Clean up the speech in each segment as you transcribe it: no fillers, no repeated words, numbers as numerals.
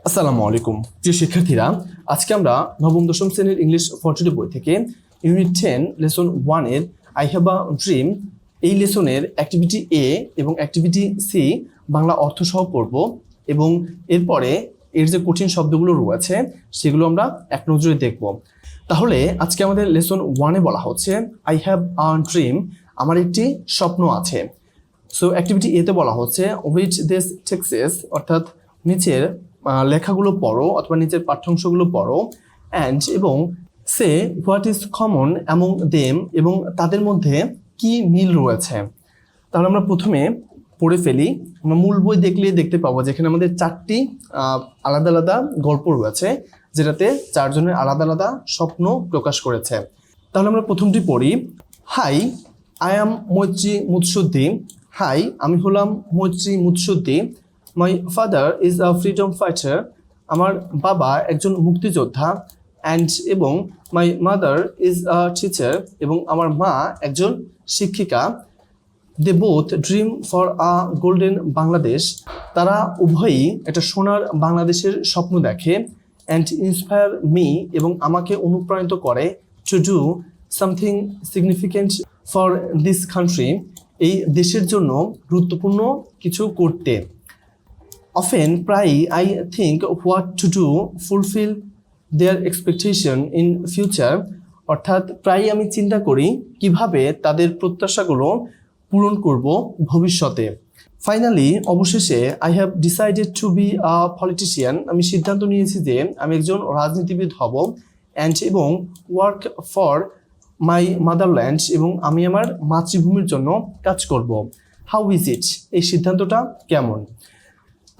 আসসালামু আলাইকুম প্রিয় শিক্ষার্থীরা, আজকে আমরা নবম দশম শ্রেণীর ইংলিশ 42 বই থেকে ইউনিট 10 লেসন 1 এর আই হ্যাভ আ ড্রিম এই লেসনের অ্যাক্টিভিটি এ এবং অ্যাক্টিভিটি সি বাংলা অর্থ সহ পড়ব এবং এরপরে এর যে কঠিন শব্দগুলো রয়েছে সেগুলো আমরা এক নজরে দেখব। তাহলে আজকে আমাদের লেসন 1 এ বলা হচ্ছে আই হ্যাভ আ ড্রিম, আমার একটি স্বপ্ন আছে। সো অ্যাক্টিভিটি এতে বলা হচ্ছে উইচ দিস টেক্সেস, অর্থাৎ নিচের লেখাগুলো পড়ো অথবা নিচের পাঠ্যাংশগুলো পড়ো অ্যান্ড এবং say what is common among them, এবং তাদের মধ্যে কি মিল রয়েছে। তাহলে আমরা প্রথমে পড়ে ফেলি। আমরা মূল বই দেখলে দেখতে পাবো যেখানে আমাদের 4টি আলাদা আলাদা গল্প রয়েছে, যেটাতে 4 জনের আলাদা আলাদা স্বপ্ন প্রকাশ করেছে। তাহলে আমরা প্রথমটি পড়ি। হাই, আই অ্যাম মৈত্রী মুৎসুদ্দি। হাই, আমি হলাম Moitri Mutsuddi. My father is a freedom fighter, আমার বাবা একজন মুক্তিযোদ্ধা। অ্যান্ড এবং my mother is a teacher, এবং আমার মা একজন শিক্ষিকা। They both dream for a golden Bangladesh, তারা উভয়ই একটা সোনার বাংলাদেশের স্বপ্ন দেখে। অ্যান্ড ইন্সপায়ার মি, এবং আমাকে অনুপ্রাণিত করে to do something significant for this country, এই দেশের জন্য গুরুত্বপূর্ণ কিছু করতে। অফেন, প্রায়ই I think what to do fulfil their expectation in future, অর্থাৎ প্রায়ই আমি চিন্তা করি কিভাবে তাদের প্রত্যাশাগুলো পূরণ করব ভবিষ্যতে। ফাইনালি, অবশেষে I have decided to be a politician, আমি সিদ্ধান্ত নিয়েছি যে আমি একজন রাজনীতিবিদ হব। অ্যান্ড এবং ওয়ার্ক ফর মাই মাদারল্যান্ড, এবং আমি আমার মাতৃভূমির জন্য কাজ করব। হাউ ইজ ইট, এই সিদ্ধান্তটা কেমন?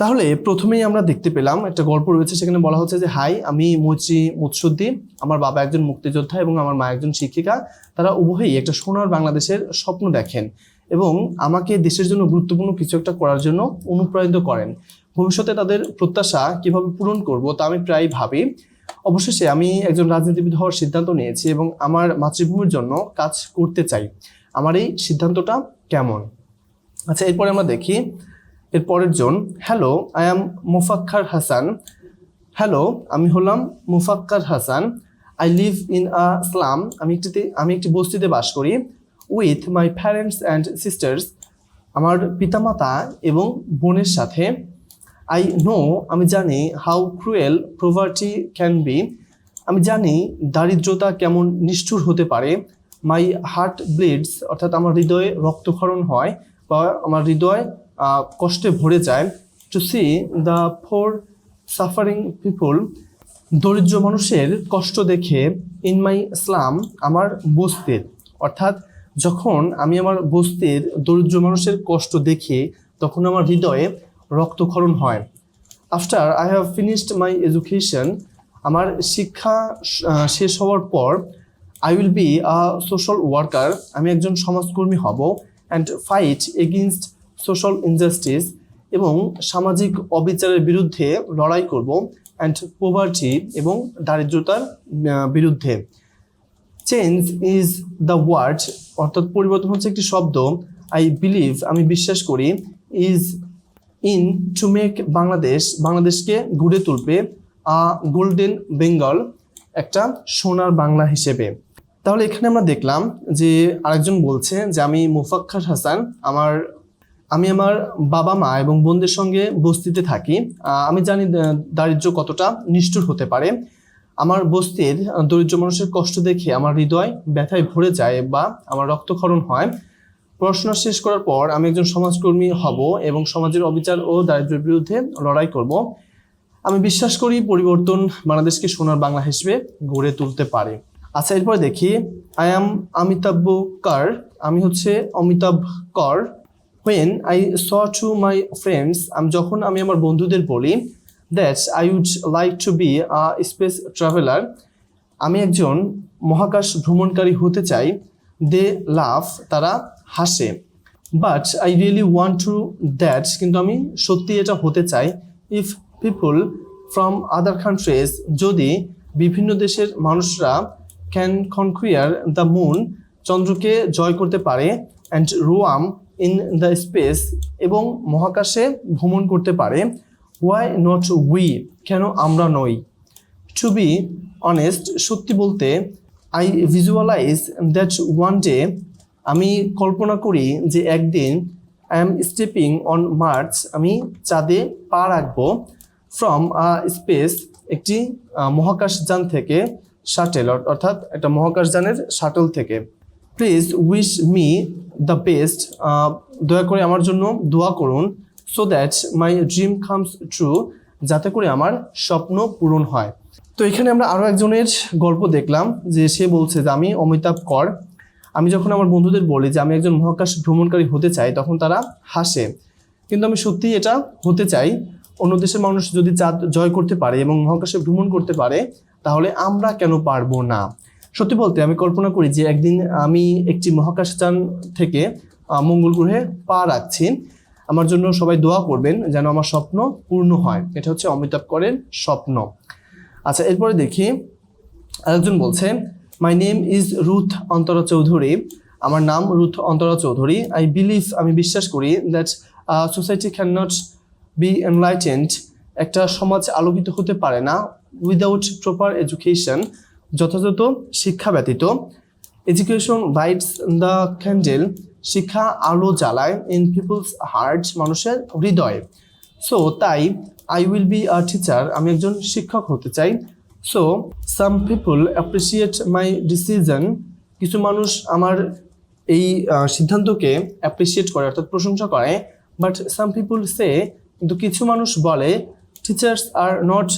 তাহলে প্রথমেই আমরা দেখতে পেলাম একটা গল্প রয়েছে, সেখানে বলা হচ্ছে যে হাই, আমি মৈত্রী মুৎসুদ্দি, আমার বাবা একজন মুক্তিযোদ্ধা এবং আমার মা একজন শিক্ষিকা। তারা উভয়ই একটা সোনার বাংলাদেশের স্বপ্ন দেখেন এবং আমাকে দেশের জন্য গুরুত্বপূর্ণ কিছু একটা করার জন্য অনুপ্রাণিত করেন। ভবিষ্যতে তাদের প্রত্যাশা কিভাবে পূরণ করব তা আমি প্রায় ভাবি। অবশেষে আমি একজন রাজনীতিবিদ হওয়ার সিদ্ধান্ত নিয়েছি এবং আমার মাতৃভূমির জন্য কাজ করতে চাই। আমার এই সিদ্ধান্তটা কেমন? আচ্ছা, এরপরে আমরা দেখি এর পরের জন। Hello, I am Mufakkar Hasan. Hello, আমি হলাম Mufakkar Hasan. I live in a slum, আমি একটি বস্তিতে বাস করি। With my parents and sisters, আমার পিতামাতা এবং বোনের সাথে। আই নো, আমি জানি how cruel poverty can be, আমি জানি দারিদ্রতা কেমন নিষ্ঠুর হতে পারে। মাই হার্ট ব্লিডস, অর্থাৎ আমার হৃদয়ে রক্তক্ষরণ হয় বা আমার হৃদয় কষ্টে ভরে যায়। To see the poor suffering people, দরিদ্র মানুষের কষ্ট দেখে। ইন মাই স্লাম, আমার বস্তির, অর্থাৎ যখন আমি আমার বস্তির দরিদ্র মানুষের কষ্ট দেখি তখন আমার হৃদয়ে রক্তক্ষরণ হয়। After I have finished my education, আমার শিক্ষা শেষ হওয়ার পর। I will be a social worker, আমি একজন সমাজকর্মী হব। And fight against social injustice, এবং সামাজিক অবিচারের বিরুদ্ধে লড়াই করব। অ্যান্ড পোভার্টি, এবং দারিদ্রতার বিরুদ্ধে। চেঞ্জ ইজ দ্য ওয়ার্ড, অর্থাৎ পরিবর্তন হচ্ছে একটি শব্দ। আই বিলিভ, আমি বিশ্বাস করি। Is in to make Bangladesh, বাংলাদেশকে গড়ে তুলবে। আ গোল্ডেন বেঙ্গল, একটা সোনার বাংলা হিসেবে। তাহলে এখানে আমরা দেখলাম যে আরেকজন বলছে যে আমি মুফাক্কার হাসান, আমি আমার বাবা মা এবং বোনদের সঙ্গে বস্তিতে থাকি। আমি জানি দারিদ্র্য কতটা নিষ্ঠুর হতে পারে। আমার বস্তির দরিদ্র মানুষের কষ্ট দেখে আমার হৃদয় ব্যথায় ভরে যায় বা আমার রক্তক্ষরণ হয়। পড়াশোনা শেষ করার পর আমি একজন সমাজকর্মী হব এবং সমাজের অবিচার ও দারিদ্র্যের বিরুদ্ধে লড়াই করব। আমি বিশ্বাস করি পরিবর্তন বাংলাদেশকে সোনার বাংলা হিসেবে গড়ে তুলতে পারে। আচ্ছা, এরপরে দেখি আই অ্যাম অমিতাভ কর, আমি হচ্ছে অমিতাভ কর। When I saw to my friends, যখন আমি আমার বন্ধুদের বলি that I would like to be a space traveler, আমি একজন মহাকাশ ভ্রমণকারী হতে চাই। They laugh, তারা হাসে। But I really want to that, কিন্তু আমি সত্যি এটা হতে চাই। If people from other countries, যদি বিভিন্ন দেশের মানুষরা can conquer the moon, চন্দ্রকে জয় করতে পারে। And roam in the space, এবং মহাকাশে ভ্রমণ করতে পারে। Why not we, কেন আমরা নই? টু বি অনেস্ট, সত্যি বলতে, I visualise that one day, আমি কল্পনা করি যে একদিন, I am stepping on Mars, আমি চাঁদে পা রাখবো, ফ্রম আ স্পেস, একটি মহাকাশযান থেকে, শাটেল অর্থাৎ একটা মহাকাশযানের শাটল থেকে। Please wish me the best, দয়া করে আমার জন্য দোয়া করুন, so that my dream comes true, যাতে করে আমার স্বপ্ন পূরণ হয়। তো এখানে আমরা আরও একজনের গল্প দেখলাম যে সে বলছে যে আমি অমিতাভ কর, আমি যখন আমার বন্ধুদের বলি যে আমি একজন মহাকাশ ভ্রমণকারী হতে চাই, তখন তারা হাসে, কিন্তু আমি সত্যিই এটা হতে চাই। অন্য দেশের মানুষ যদি চাঁদ জয় করতে পারে এবং মহাকাশে ভ্রমণ করতে পারে, তাহলে আমরা কেন পারবো না? সত্যি বলতে আমি কল্পনা করি যে একদিন আমি একটি মহাকাশযান থেকে মঙ্গল গ্রহে পা রাখছি, আমার জন্য সবাই দোয়া করবেন যেন আমার স্বপ্ন পূর্ণ হয়। এটা হচ্ছে অমিতাভ করের স্বপ্ন। আচ্ছা, এরপরে দেখি আরেকজন বলছে, my name is Ruth Antara Chowdhury, আমার নাম Ruth Antara Chowdhury. I believe, আমি বিশ্বাস করি, that society can not be enlightened, একটা সমাজ আলোকিত হতে পারে না, উইদাউট প্রপার এডুকেশন, যথাযথ শিক্ষা ব্যতীত। এডুকেশন লাইটস দ্য ক্যান্ডেল, শিক্ষা আলো জ্বালায়, ইন পিপলস হার্ট, মানুষের হৃদয়ে। সো তাই, I will be a teacher, আমি একজন শিক্ষক হতে চাই। So some people appreciate my decision, কিছু মানুষ আমার এই সিদ্ধান্তকে অ্যাপ্রিসিয়েট করে অর্থাৎ প্রশংসা করে। বাট সাম পিপল সে, কিন্তু কিছু মানুষ বলে, teachers are not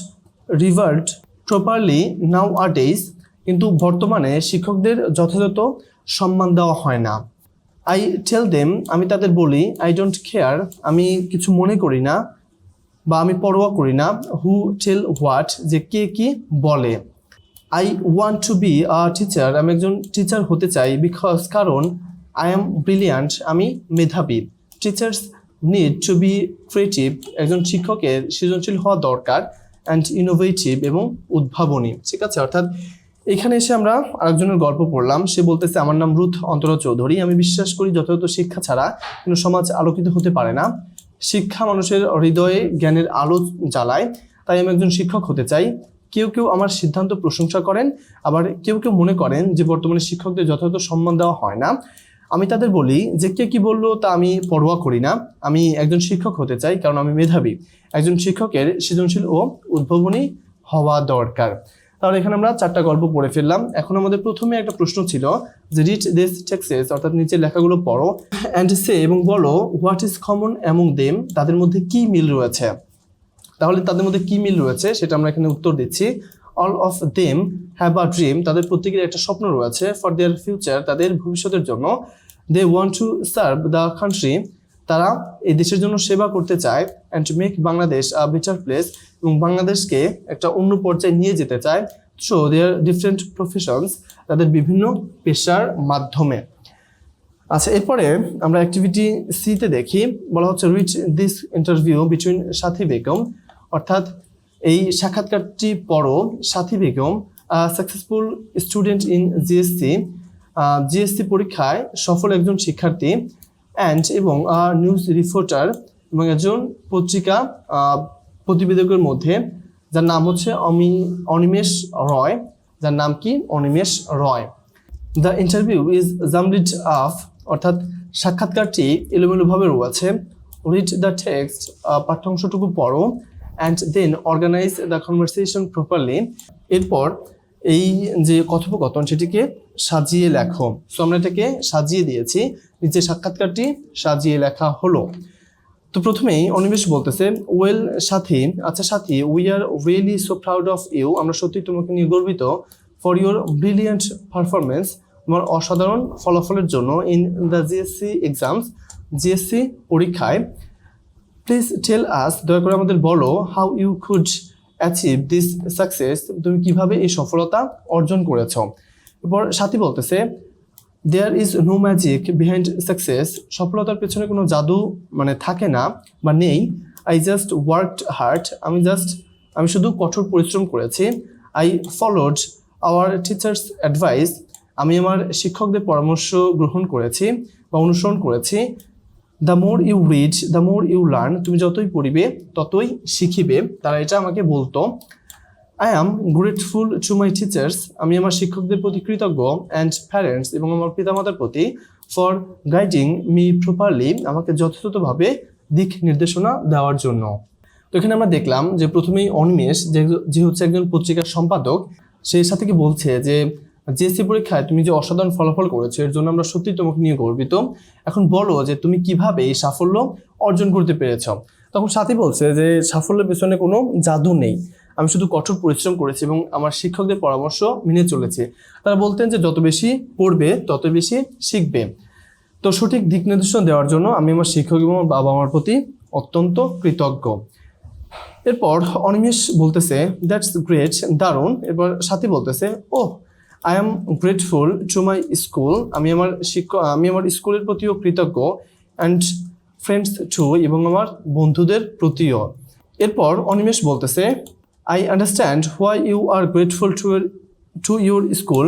rewarded properly nowadays, কিন্তু বর্তমানে শিক্ষকদের যথাযথ সম্মান দেওয়া হয় না। আই টেল দেম, আমি তাদের বলি, আই ডোন্ট কেয়ার, আমি কিছু মনে করি না বা আমি পরোয়া করি না, হু টেল হোয়াট, যে কে কি বলে। I want to be a teacher, আমি একজন টিচার হতে চাই, বিকজ, কারণ, আই এম ব্রিলিয়ান্ট, আমি মেধাবী। Teachers need to be creative, একজন শিক্ষকের সৃজনশীল হওয়া দরকার, অ্যান্ড ইনোভেটিভ, এবং উদ্ভাবনী। ঠিক আছে, অর্থাৎ এখানে এসে আমরা আরেকজনের গল্প পড়লাম। সে বলতেছে, আমার নাম রুথ অন্তরা চৌধুরী, আমি বিশ্বাস করি যথাযথ শিক্ষা ছাড়া কোনো সমাজ আলোকিত হতে পারে না, শিক্ষা মানুষের হৃদয়ে জ্ঞানের আলো জ্বালায়, তাই আমি একজন শিক্ষক হতে চাই। কেউ কেউ আমার সিদ্ধান্ত প্রশংসা করেন, আবার কেউ কেউ মনে করেন যে বর্তমানে শিক্ষকদের যথাযথ সম্মান দেওয়া হয় না। আমি তাদের বলি যে কে কি বললো তা আমি পরোয়া করি না, আমি একজন শিক্ষক হতে চাই কারণ আমি মেধাবী। একজন শিক্ষকের সৃজনশীল ও উদ্ভাবনী হওয়া দরকার। তাহলে এখানে আমরা 4টা গল্প পড়ে ফেললাম। এখন আমাদের প্রথমে একটা প্রশ্ন ছিল যে রিড দিস টেক্সটস, অর্থাৎ নিচের লেখাগুলো পড়ো, অ্যান্ড সে, এবং বলো, what is common among them, তাদের মধ্যে কি মিল রয়েছে। তাহলে তাদের মধ্যে কি মিল রয়েছে সেটা আমরা এখানে উত্তর দিচ্ছি। All of them have a dream, তাদের প্রত্যেকের একটা স্বপ্ন রয়েছে, ফর দেয়ার ফিউচার, তাদের ভবিষ্যতের জন্য। They want to serve the country, তারা এই দেশের জন্য সেবা করতে চায়, and make Bangladesh a better place, এবং বাংলাদেশকে একটা অন্য পর্যায়ে নিয়ে যেতে চায়। সো দেয়ার ডিফারেন্ট প্রফেশনস, তাদের বিভিন্ন পেশার মাধ্যমে। আচ্ছা, এরপরে আমরা অ্যাক্টিভিটি সিতে দেখি, বলা হচ্ছে রিড দিস ইন্টারভিউ বিটুইন সাথী বেগম, অর্থাৎ এই সাক্ষাৎকারটি পড়ো। সাথী Begum, successful student in GSC, GSC পরীক্ষায় সফল একজন শিক্ষার্থী, অ্যান্ড, এবং নিউজ রিপোর্টার, এবং একজন পত্রিকা প্রতিবেদকের মধ্যে, যার নাম হচ্ছে অনিমেষ রয়, যার নাম কি অনিমেষ রয়। দ্য ইন্টারভিউ ইজ জামলিড আফ, অর্থাৎ সাক্ষাৎকারটি এলোমেলোভাবে রয়েছে। রিড দ্য টেক্সট, পাঠ্যাংশটুকু পড়ো, and then organise the conversation properly, এরপর এই যে কথোপকথন সেটিকে সাজিয়ে লেখো। সো আমরা এটাকে সাজিয়ে দিয়েছি, নিচে সাক্ষাৎকারটি সাজিয়ে লেখা হলো। তো প্রথমেই অনিমেষ বলতেছে, ওয়েল সাথী, আচ্ছা Sathi, we are really so proud of you, আমরা সত্যি তোমাকে নিয়ে গর্বিত, ফর ইউর ব্রিলিয়ান্ট পারফরমেন্স, তোমার অসাধারণ ফলাফলের জন্য, in the JSC exams, JSC পরীক্ষায়। প্লিজ টেল আস, দয়া করে আমাদের বলো, how you could achieve this success, তুমি কিভাবে এই সফলতা অর্জন করেছ। এরপর সাথী বলতেছে, there is no magic behind success, সফলতার পেছনে কোনো জাদু থাকে না বা নেই। আই জাস্ট ওয়ার্কড হার্ড, আমি শুধু কঠোর পরিশ্রম করেছি। I followed our teachers advice, আমি আমার শিক্ষকদের পরামর্শ গ্রহণ করেছি বা অনুসরণ করেছি। The more you read the more you learn, তুমি যতই পড়িবে ততই শিখিবে, তারা এটা আমাকে বলতো। I am grateful to my teachers, আমি আমার শিক্ষকদের প্রতি কৃতজ্ঞ, অ্যান্ড প্যারেন্টস, এবং আমার পিতামাতার প্রতি, ফর গাইডিং মি প্রপারলি, আমাকে যথাযথভাবে দিক নির্দেশনা দেওয়ার জন্য। তো এখানে আমরা দেখলাম যে প্রথমেই অনিমেষ যে হচ্ছে একজন পত্রিকার সম্পাদক, সেই সাথে কি বলছে যে জেএসসি পরীক্ষায় তুমি যে অসাধারণ ফলাফল করেছো এর জন্য আমরা সত্যি তোমাকে নিয়ে গর্বিত, এখন বলো যে তুমি কিভাবে এই সাফল্য অর্জন করতে পেরেছো। তখন সাথী বলছে যে সাফল্যের পেছনে কোনো জাদু নেই, আমি শুধু কঠোর পরিশ্রম করেছি এবং আমার শিক্ষকদের পরামর্শ মেনে চলেছি। তারা বলতেন যে যত বেশি পড়বে তত বেশি শিখবে। তো সঠিক দিক নির্দেশনা দেওয়ার জন্য আমি আমার শিক্ষক এবং আমার বাবা মার প্রতি অত্যন্ত কৃতজ্ঞ। এরপর অনিমেষ বলতেছে দ্যাটস গ্রেট, দারুণ। এরপর সাথী বলতেছে oh I am grateful to my school, আমি আমার স্কুলের প্রতিও কৃতজ্ঞ, অ্যান্ড ফ্রেন্ডস টু, এবং আমার বন্ধুদের প্রতিও। এরপর অনিমেষ বলতেছে I understand why you are grateful to your school,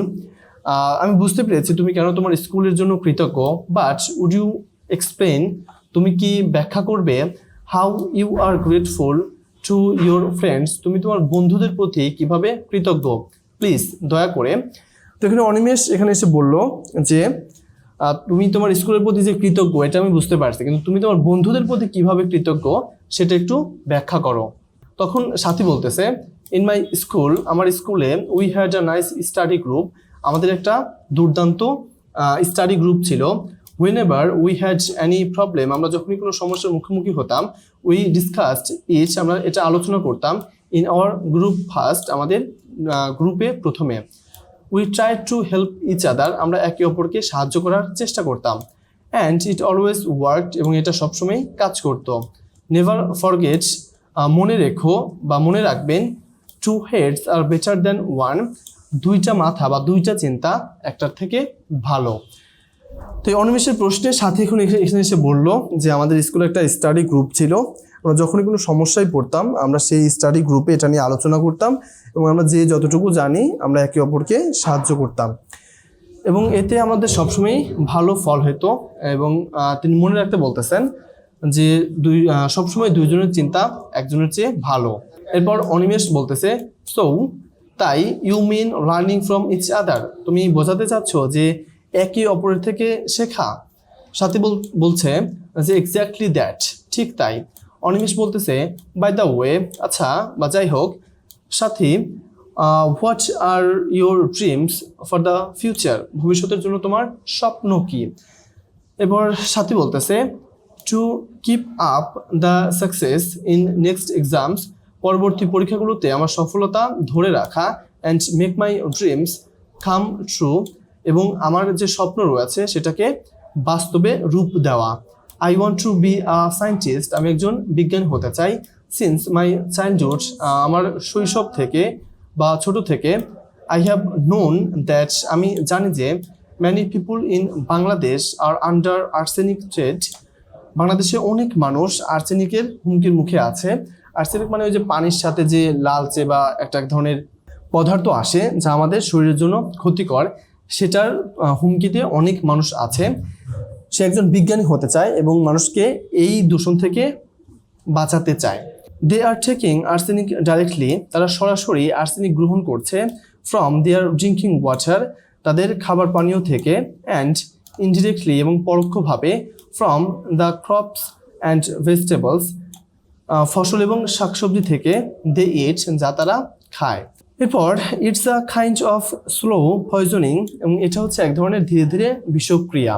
আমি বুঝতে পেরেছি তুমি কেন তোমার স্কুলের জন্য কৃতজ্ঞ, বাট উড ইউ এক্সপ্লেইন, তুমি কি ব্যাখ্যা করবে, how you are grateful to your friends, তুমি তোমার বন্ধুদের প্রতি কিভাবে কৃতজ্ঞ, প্লিজ দয়া করে। তো এখানে অনিমেষ এখানে এসে বলল যে তুমি তোমার স্কুলের প্রতি যে কৃতজ্ঞ এটা আমি বুঝতে পারছি, কিন্তু তুমি তোমার বন্ধুদের প্রতি কিভাবে কৃতজ্ঞ সেটা একটু ব্যাখ্যা করো। তখন সাথী বলতেছে ইন মাই স্কুল, আমার স্কুলে we had a nice study group, আমাদের একটা দুর্দান্ত স্টাডি গ্রুপ ছিল। whenever we had any problem, আমরা যখনই কোনো সমস্যার মুখোমুখি হতাম, we discussed it, আমরা এটা আলোচনা করতাম, in our group first, আমাদের গ্রুপে প্রথমে। we tried to help each other, আমরা একে অপরকে সাহায্য করার চেষ্টা করতাম, and it always worked, এবং এটা সবসময় কাজ করতো। never forget, মনে রেখো বা মনে রাখবেন, two heads are better than one, দুইটা মাথা বা দুইটা চিন্তা একটার থেকে ভালো। তো এই অনিমেষের প্রশ্নের সাথে এখন এখানে এসে বললো যে আমাদের স্কুলে একটা স্টাডি গ্রুপ ছিল, আমরা যখনই কোনো সমস্যায় পড়তাম আমরা সেই স্টাডি গ্রুপে এটা নিয়ে আলোচনা করতাম, এবং আমরা যে যতটুকু জানি আমরা একে অপরকে সাহায্য করতাম, এবং এতে আমাদের সবসময় ভালো ফল হতো। এবং তিনি মনে রাখতে বলতেছেন যে সবসময় দুইজনের চিন্তা একজনের চেয়ে ভালো। এরপর অনিমেষ বলতেছে সো, তাই you mean learning from each other, তুমি বোঝাতে চাচ্ছ যে একে অপরের থেকে শেখা। সাথী বলছে যে এক্স্যাক্টলি দ্যাট, ঠিক তাই। অনিমেষ বলতেছে বাই দ্য ওয়ে, আচ্ছা বা যাই হোক, Sathi what are your dreams for the future, ভবিষ্যতের জন্য তোমার স্বপ্ন কি। এবার সাথী বলতেছে to keep up the success in next exams, পরবর্তী পরীক্ষাগুলোতে আমার সফলতা ধরে রাখা, and make my dreams come true, এবং আমার যে স্বপ্ন রয়েছে সেটাকে বাস্তবে রূপ দেওয়া। I want to be a scientist, আমি একজন বিজ্ঞানী হতে চাই। সিন্স মাই চাইল্ডহুড, আমার শৈশব থেকে বা ছোট থেকে। আই হ্যাভ নোন দ্যাট, আমি জানি যে many people in Bangladesh are under arsenic threat, বাংলাদেশে অনেক মানুষ আর্সেনিকের হুমকির মুখে আছে। আর্সেনিক মানে ওই যে পানির সাথে যে লালচে বা এক ধরনের পদার্থ আসে যা আমাদের শরীরের জন্য ক্ষতিকর, সেটার হুমকিতে অনেক মানুষ আছে। সে একজন বিজ্ঞানী হতে চায় এবং মানুষকে এই দূষণ থেকে বাঁচাতে চায়। দে আর টেকিং আর্সেনিক ডাইরেক্টলি, তারা সরাসরি আর্সেনিক গ্রহণ করছে। ফ্রম দেয়ার ড্রিঙ্কিং ওয়াটার, তাদের খাবার পানীয় থেকে। অ্যান্ড ইনডিরেক্টলি, এবং পরোক্ষভাবে। From the crops and vegetables, ফসল এবং শাকসবজি থেকে। দে ইট, যা তারা খায়। এরপর it's a kind of slow poisoning, এবং এটা হচ্ছে এক ধরনের ধীরে ধীরে বিষক্রিয়া।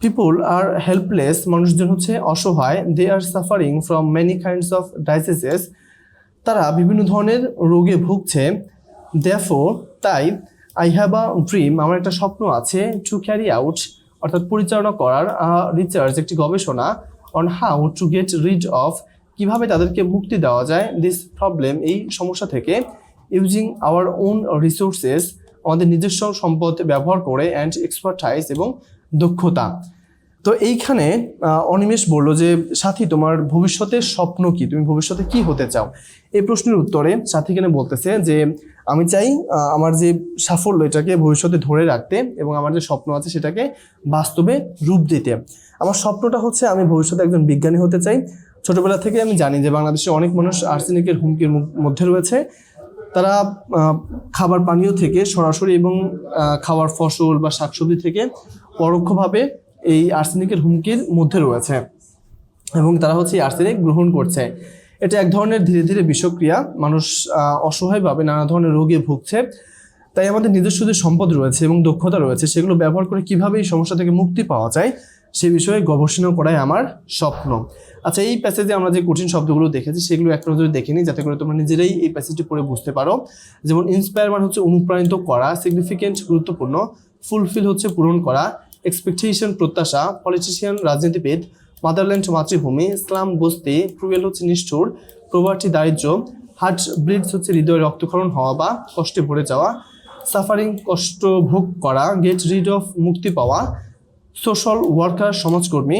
পিপুল আর হেল্পলেস, মানুষজন হচ্ছে অসহায়। They are suffering from many kinds of diseases, তারা বিভিন্ন ধরনের রোগে ভুগছে। দেয়ারফর, তাই। আই হ্যাভ আ ড্রিম, আমার একটা স্বপ্ন আছে। টু ক্যারি আউট, অর্থাৎ পরিচালনা করার। রিসার্চ, একটি গবেষণা। On how to get rid of, কিভাবে তাদেরকে মুক্তি দেওয়া যায়। দিস প্রবলেম, এই সমস্যা থেকে। ইউজিং আওয়ার ওন রিসোর্সেস, আমাদের নিজস্ব সম্পদ ব্যবহার করে। অ্যান্ড এক্সপার্টাইজ, এবং দক্ষতা। তো এইখানে অনিমেষ বললো যে সাথী তোমার ভবিষ্যতের স্বপ্ন কি, তুমি ভবিষ্যতে কি হতে চাও। এই প্রশ্নের উত্তরে সাথী এখানে বলতেছে যে আমি চাই আমার যে সাফল্য এটাকে ভবিষ্যতে ধরে রাখতে এবং আমার যে স্বপ্ন আছে সেটাকে বাস্তবে রূপ দিতে। আমার স্বপ্নটা হচ্ছে আমি ভবিষ্যতে একজন বিজ্ঞানী হতে চাই। ছোটবেলা থেকে আমি জানি যে বাংলাদেশে অনেক মানুষ আর্সেনিকের হুমকির মধ্যে রয়েছে। তারা খাবার পানীয় থেকে সরাসরি এবং খাওয়ার ফসল বা শাকসবজি থেকে পরোক্ষভাবে এই আর্সেনিকের হুমকির মধ্যে রয়েছে এবং তারা হচ্ছে এই আর্সেনিক গ্রহণ করছে। এটা এক ধরনের ধীরে ধীরে বিষক্রিয়া, মানুষ অসহায়ভাবে নানা ধরনের রোগে ভুগছে। তাই আমাদের নিজস্ব যে সম্পদ রয়েছে এবং দক্ষতা রয়েছে সেগুলো ব্যবহার করে কিভাবে এই সমস্যা থেকে মুক্তি পাওয়া যায় সে বিষয়ে গবেষণা করাই আমার স্বপ্ন। আচ্ছা, এই প্যাসেজে আমরা যে কঠিন শব্দগুলো দেখেছি সেগুলো এক নজরে দেখে নিই যাতে করে তোমরা নিজেরাই এই প্যাসেজটি পড়ে বুঝতে পারো। যেমন ইন্সপায়ার মানে হচ্ছে অনুপ্রাণিত করা, সিগনিফিকেন্ট গুরুত্বপূর্ণ, ফুলফিল হচ্ছে পূরণ করা, এক্সপেকটেশন প্রত্যাশা, পলিটিশিয়ান রাজনীতিবিদ, মাদারল্যান্ড মাতৃভূমি, ইসলাম বস্তি, ক্রুয়েল হচ্ছে নিষ্ঠুর, প্রভার্টি দারিদ্র্য, হার্ট ব্লিডস হচ্ছে হৃদয় রক্তক্ষরণ হওয়া বা কষ্টে ভরে যাওয়া, সাফারিং কষ্ট ভোগ করা, গেট রিড অফ মুক্তি পাওয়া, সোশ্যাল ওয়ার্কার সমাজকর্মী,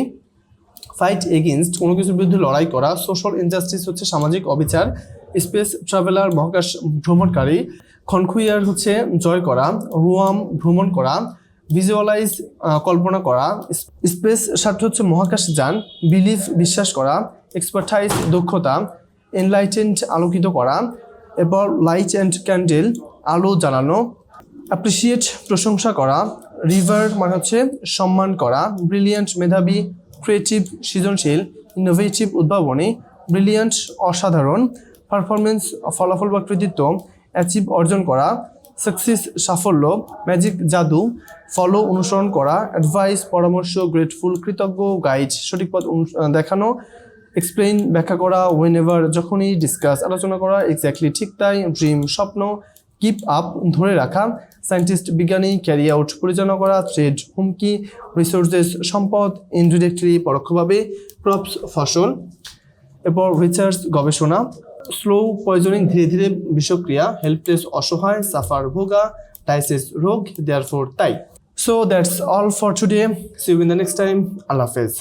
ফাইট এগেইনস্ট কোনো কিছুর বিরুদ্ধে লড়াই করা, সোশ্যাল ইনজাস্টিস হচ্ছে সামাজিক অবিচার, স্পেস ট্রাভেলার মহাকাশ ভ্রমণকারী, খনখুইয়ার হচ্ছে জয় করা, রোয়াম ভ্রমণ করা, ভিজুয়ালাইজ কল্পনা করা, স্পেস স্বার্থ হচ্ছে মহাকাশ যান, বিলিভ বিশ্বাস করা, এক্সপার্টাইজ দক্ষতা, এনলাইটেন্ড আলোকিত করা, এরপর লাইট অ্যান্ড ক্যান্ডেল আলো জ্বালানো, অ্যাপ্রিসিয়েট প্রশংসা করা, রিভার মানে হচ্ছে সম্মান করা, ব্রিলিয়ান্ট মেধাবী, ক্রিয়েটিভ সৃজনশীল, ইনোভেটিভ উদ্ভাবনী, ব্রিলিয়ান্ট অসাধারণ, পারফরমেন্স ফলাফল বা কৃতিত্ব, অ্যাচিভ অর্জন করা, সাকসেস সাফল্য, ম্যাজিক জাদু, ফলো অনুসরণ করা, অ্যাডভাইস পরামর্শ, গ্রেটফুল কৃতজ্ঞ, গাইড সঠিক পথ দেখানো, এক্সপ্লেইন ব্যাখ্যা করা, ওয়েন এভার যখনই, ডিসকাস আলোচনা করা, এক্স্যাক্টলি ঠিক তাই, ড্রিম স্বপ্ন, কিপ আপ ধরে রাখা, সায়েন্টিস্ট বিজ্ঞানী, ক্যারি আউট পরিচালনা করা, ট্রেড হুমকি, রিসোর্সেস সম্পদ, ইনডিরেক্টলি পরোক্ষভাবে, ক্রপস ফসল, এরপর রিসার্চ গবেষণা, স্লো পয়জনিং ধীরে ধীরে বিষক্রিয়া, হেল্পলেস অসহায়, সাফার ভোগা, ডাইসেস রোগ, দেয়ারফোর তাই। So that's all for today, see you in the next time, আল্লাহ হাফেজ।